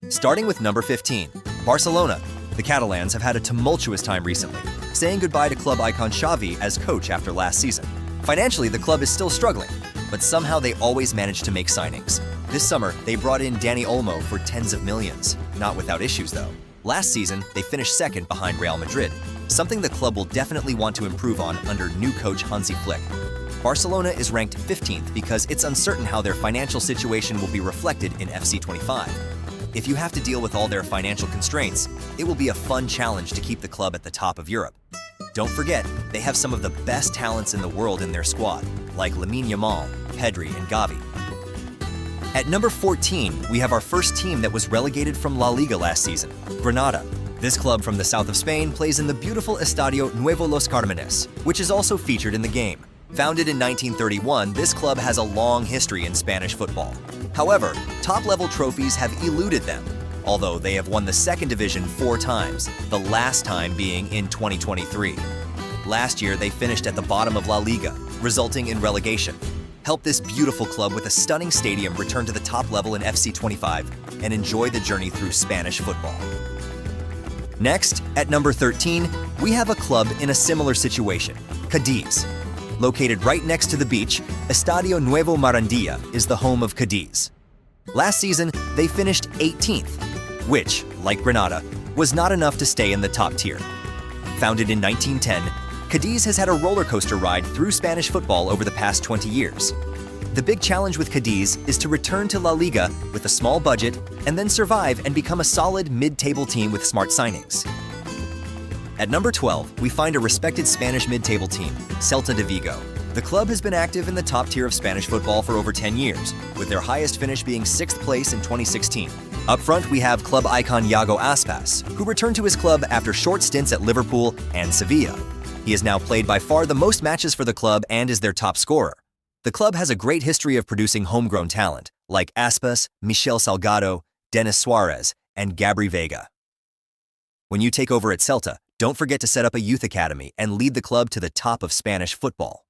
Starting with number 15, Barcelona. The Catalans have had a tumultuous time recently, saying goodbye to club icon Xavi as coach after last season. Financially, the club is still struggling, but somehow they always manage to make signings. This summer, they brought in Dani Olmo for tens of millions. Not without issues, though. Last season, they finished second behind Real Madrid, something the club will definitely want to improve on under new coach Hansi Flick. Barcelona is ranked 15th because it's uncertain how their financial situation will be reflected in FC 25. If you have to deal with all their financial constraints, it will be a fun challenge to keep the club at the top of Europe. Don't forget, they have some of the best talents in the world in their squad, like Lamine Yamal, Pedri, and Gavi. At number 14, we have our first team that was relegated from La Liga last season, Granada. This club from the south of Spain plays in the beautiful Estadio Nuevo Los Cármenes, which is also featured in the game. Founded in 1931, this club has a long history in Spanish football. However, top-level trophies have eluded them, although they have won the second division 4 times, the last time being in 2023. Last year, they finished at the bottom of La Liga, resulting in relegation. Help this beautiful club with a stunning stadium return to the top level in FC 25 and enjoy the journey through Spanish football. Next, at number 13, we have a club in a similar situation, Cadiz. Located right next to the beach, Estadio Nuevo Marandilla is the home of Cadiz. Last season, they finished 18th, which, like Granada, was not enough to stay in the top tier. Founded in 1910, Cadiz has had a roller coaster ride through Spanish football over the past 20 years. The big challenge with Cadiz is to return to La Liga with a small budget and then survive and become a solid mid-table team with smart signings. At number 12, we find a respected Spanish mid-table team, Celta de Vigo. The club has been active in the top tier of Spanish football for over 10 years, with their highest finish being 6th place in 2016. Up front, we have club icon Iago Aspas, who returned to his club after short stints at Liverpool and Sevilla. He has now played by far the most matches for the club and is their top scorer. The club has a great history of producing homegrown talent, like Aspas, Michel Salgado, Denis Suarez, and Gabri Veiga. When you take over at Celta, don't forget to set up a youth academy and lead the club to the top of Spanish football.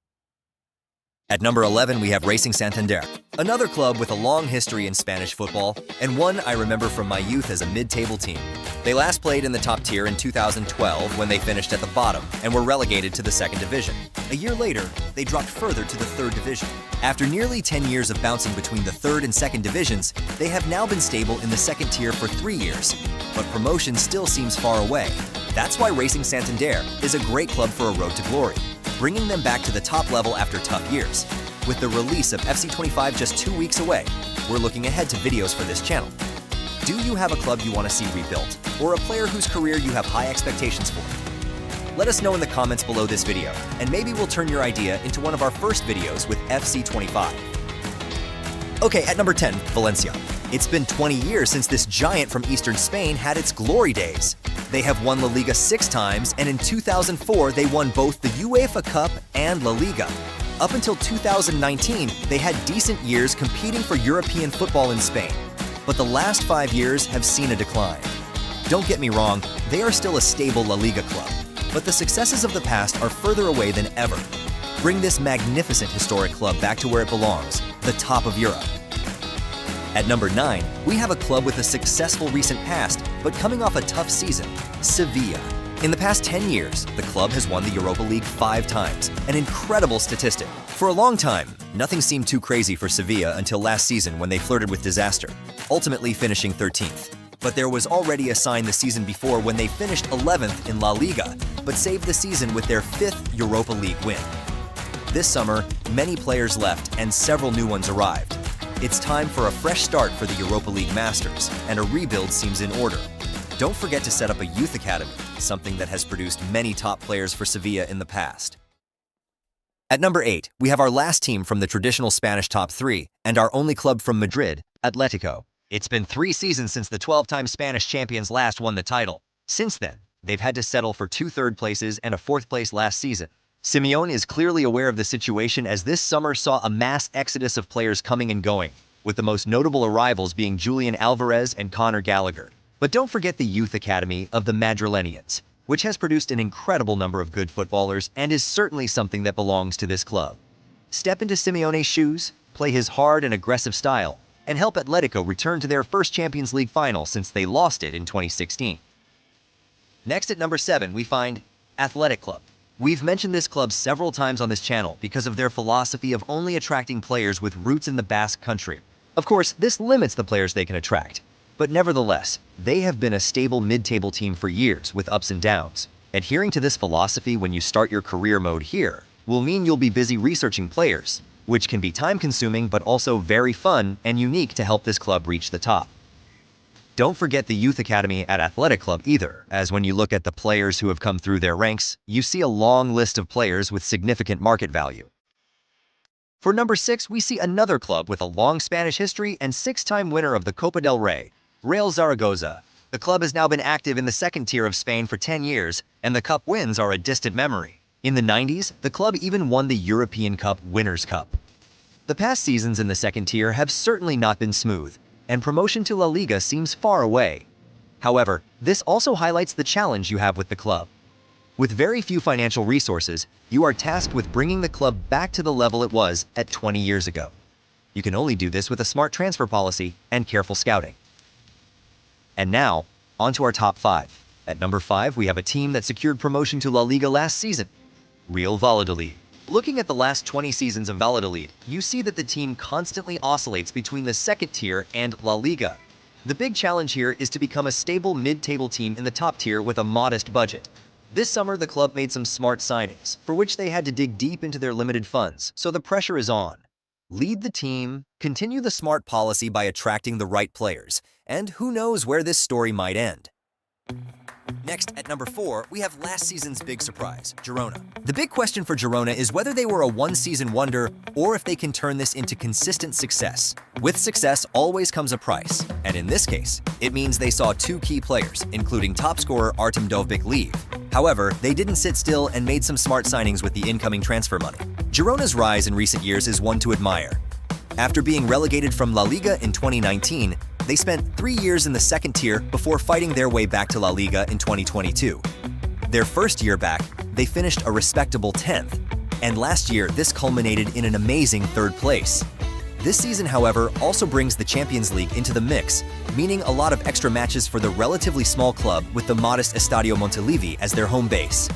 At number 11, we have Racing Santander, another club with a long history in Spanish football, and one I remember from my youth as a mid-table team. They last played in the top tier in 2012 when they finished at the bottom and were relegated to the second division. A year later, they dropped further to the third division. After nearly 10 years of bouncing between the third and second divisions, they have now been stable in the second tier for 3 years, but promotion still seems far away. That's why Racing Santander is a great club for a road to glory, bringing them back to the top level after tough years. With the release of FC 25 just 2 weeks away, we're looking ahead to videos for this channel. Do you have a club you want to see rebuilt, or a player whose career you have high expectations for? Let us know in the comments below this video, and maybe we'll turn your idea into one of our first videos with FC 25. Okay, at number 10, Valencia. It's been 20 years since this giant from eastern Spain had its glory days. They have won La Liga 6 times, and in 2004 they won both the UEFA Cup and La Liga. Up until 2019, they had decent years competing for European football in Spain, but the last 5 years have seen a decline. Don't get me wrong, they are still a stable La Liga club, but the successes of the past are further away than ever. Bring this magnificent historic club back to where it belongs, the top of Europe. At number 9, we have a club with a successful recent past, but coming off a tough season, Sevilla. In the past 10 years, the club has won the Europa League 5 times, an incredible statistic. For a long time, nothing seemed too crazy for Sevilla until last season when they flirted with disaster, ultimately finishing 13th. But there was already a sign the season before when they finished 11th in La Liga, but saved the season with their 5th Europa League win. This summer, many players left and several new ones arrived. It's time for a fresh start for the Europa League Masters, and a rebuild seems in order. Don't forget to set up a youth academy, something that has produced many top players for Sevilla in the past. At number 8, we have our last team from the traditional Spanish top 3, and our only club from Madrid, Atletico. It's been 3 seasons since the 12-time Spanish champions last won the title. Since then, they've had to settle for 2 third places and a 4th place last season. Simeone is clearly aware of the situation as this summer saw a mass exodus of players coming and going, with the most notable arrivals being Julian Alvarez and Conor Gallagher. But don't forget the youth academy of the Madrilenians, which has produced an incredible number of good footballers and is certainly something that belongs to this club. Step into Simeone's shoes, play his hard and aggressive style, and help Atletico return to their first Champions League final since they lost it in 2016. Next at number 7, we find Athletic Club. We've mentioned this club several times on this channel because of their philosophy of only attracting players with roots in the Basque Country. Of course, this limits the players they can attract, but nevertheless, they have been a stable mid-table team for years with ups and downs. Adhering to this philosophy when you start your career mode here will mean you'll be busy researching players, which can be time-consuming but also very fun and unique to help this club reach the top. Don't forget the youth academy at Athletic Club either, as when you look at the players who have come through their ranks, you see a long list of players with significant market value. For number 6, we see another club with a long Spanish history and 6-time winner of the Copa del Rey, Real Zaragoza. The club has now been active in the second tier of Spain for 10 years, and the cup wins are a distant memory. In the 90s, the club even won the European Cup Winners' Cup. The past seasons in the second tier have certainly not been smooth, and promotion to La Liga seems far away. However, this also highlights the challenge you have with the club. With very few financial resources, you are tasked with bringing the club back to the level it was at 20 years ago. You can only do this with a smart transfer policy and careful scouting. And now, on to our top 5. At number 5, we have a team that secured promotion to La Liga last season, Real Valladolid. Looking at the last 20 seasons of Valladolid, you see that the team constantly oscillates between the second tier and La Liga. The big challenge here is to become a stable mid-table team in the top tier with a modest budget. This summer, the club made some smart signings, for which they had to dig deep into their limited funds, so the pressure is on. Lead the team, continue the smart policy by attracting the right players, and who knows where this story might end. Next, at number 4, we have last season's big surprise, Girona. The big question for Girona is whether they were a one-season wonder or if they can turn this into consistent success. With success always comes a price, and in this case, it means they saw 2 key players, including top scorer Artem Dovbyk, leave. However, they didn't sit still and made some smart signings with the incoming transfer money. Girona's rise in recent years is one to admire. After being relegated from La Liga in 2019, they spent 3 years in the second tier before fighting their way back to La Liga in 2022. Their first year back, they finished a respectable 10th, and last year this culminated in an amazing 3rd place. This season, however, also brings the Champions League into the mix, meaning a lot of extra matches for the relatively small club with the modest Estadio Montilivi as their home base.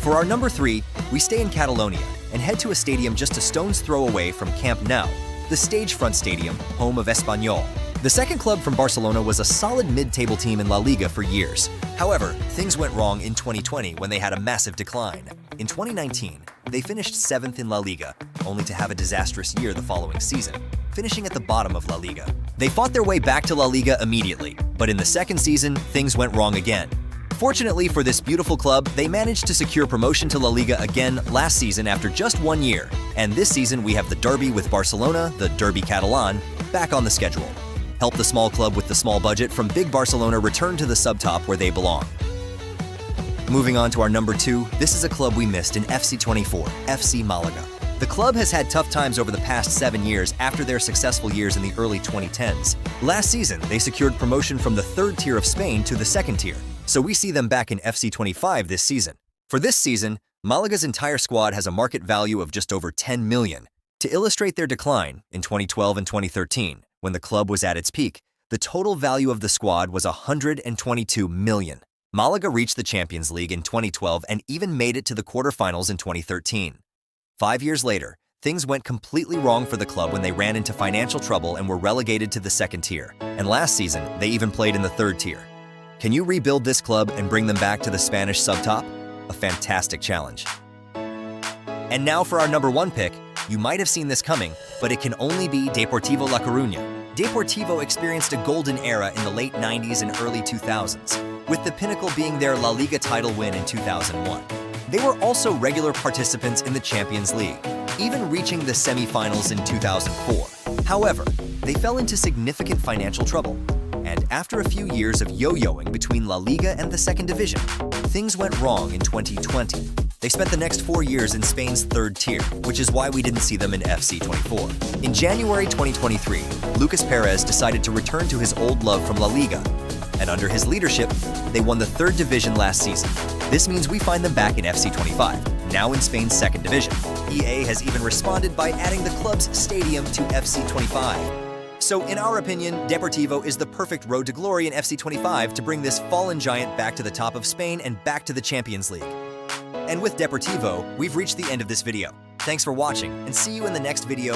For our number 3, we stay in Catalonia and head to a stadium just a stone's throw away from Camp Nou, the Stagefront Stadium, home of Espanyol. The second club from Barcelona was a solid mid-table team in La Liga for years. However, things went wrong in 2020 when they had a massive decline. In 2019, they finished 7th in La Liga, only to have a disastrous year the following season, finishing at the bottom of La Liga. They fought their way back to La Liga immediately, but in the second season, things went wrong again. Fortunately for this beautiful club, they managed to secure promotion to La Liga again last season after just 1 year, and this season we have the derby with Barcelona, the Derby Catalan, back on the schedule. Help the small club with the small budget from Big Barcelona return to the subtop where they belong. Moving on to our number 2, this is a club we missed in FC24, FC Malaga. The club has had tough times over the past 7 years after their successful years in the early 2010s. Last season, they secured promotion from the 3rd tier of Spain to the 2nd tier, so we see them back in FC25 this season. For this season, Malaga's entire squad has a market value of just over 10 million. To illustrate their decline, in 2012 and 2013, when the club was at its peak, the total value of the squad was 122 million. Malaga reached the Champions League in 2012 and even made it to the quarterfinals in 2013. 5 years later, things went completely wrong for the club when they ran into financial trouble and were relegated to the 2nd tier. And last season, they even played in the 3rd tier. Can you rebuild this club and bring them back to the Spanish subtop? A fantastic challenge. And now for our number 1 pick. You might have seen this coming, but it can only be Deportivo La Coruña. Deportivo experienced a golden era in the late 90s and early 2000s, with the pinnacle being their La Liga title win in 2001. They were also regular participants in the Champions League, even reaching the semi-finals in 2004. However, they fell into significant financial trouble, and after a few years of yo-yoing between La Liga and the 2nd division, things went wrong in 2020. They spent the next 4 years in Spain's 3rd tier, which is why we didn't see them in FC24. In January 2023, Lucas Perez decided to return to his old love from La Liga, and under his leadership, they won the 3rd division last season. This means we find them back in FC25, now in Spain's 2nd division. EA has even responded by adding the club's stadium to FC25. So in our opinion, Deportivo is the perfect road to glory in FC25 to bring this fallen giant back to the top of Spain and back to the Champions League. And with Deportivo, we've reached the end of this video. Thanks for watching, and see you in the next video.